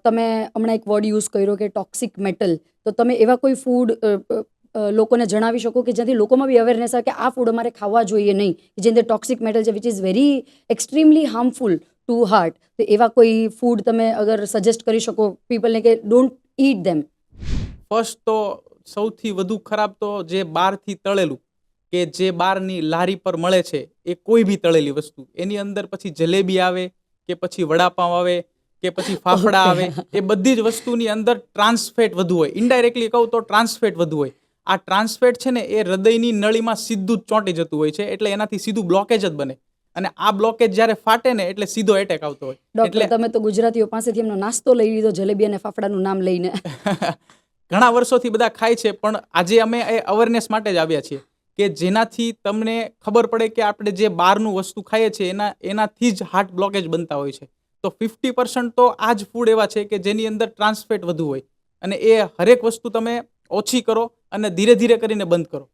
તમે હમણાં એક વર્ડ યુઝ કર્યો કે ટોક્સિક મેટલ, તો તમે એવા કોઈ ફૂડ લોકોને જણાવી શકો કે જેનાથી લોકોમાં બી અવેરનેસ આવે કે આ ફૂડ અમારે ખાવા જોઈએ નહીં, કે જેની અંદર ટોક્સિક મેટલ છે which is very extremely harmful two heart. તો એવા કોઈ ફૂડ તમે અગર સજેસ્ટ કરી શકો પીપલને કે ડોન્ટ ઈટ ધેમ. ફર્સ્ટ તો સૌથી વધુ ખરાબ તો જે બહારથી તળેલું, કે જે બહારની લારી પર મળે છે એ કોઈ બી તળેલી વસ્તુ, એની અંદર પછી જલેબી આવે કે પછી વડાપાવ આવે કે પછી ફાફડા આવે, એ બધી જ વસ્તુની અંદર ટ્રાન્સફેટ વધુ હોય. ઇનડાયરેક્ટલી કહું તો ટ્રાન્સફેટ વધુ હોય. આ ટ્રાન્સફેટ છે ને એ હૃદયની નળીમાં સીધું જ ચોંટી જતું હોય છે, એટલે એનાથી સીધું બ્લોકેજ જ બને. અને આ બ્લોકેજ જ્યારે ફાટે ને એટલે સીધો એટેક આવતો હોય. ડોક્ટર, તમે તો ગુજરાતીઓ પાસેથી એમનો નાસ્તો લઈ લીધો જલેબી અને ફાફડાનું નામ લઈને. ઘણા વર્ષોથી બધા ખાય છે, પણ આજે અમે એ અવેરનેસ માટે જ આવ્યા છીએ કે જેનાથી તમને ખબર પડે કે આપણે જે બહારનું વસ્તુ ખાઈએ છીએ એનાથી જ હાર્ટ બ્લોકેજ બનતા હોય છે. તો 50% તો આ જ ફૂડ એવા છે કે જેની અંદર ટ્રાન્સફેટ વધુ હોય, અને એ હરેક વસ્તુ તમે ઓછી કરો અને ધીરે ધીરે કરીને બંધ કરો.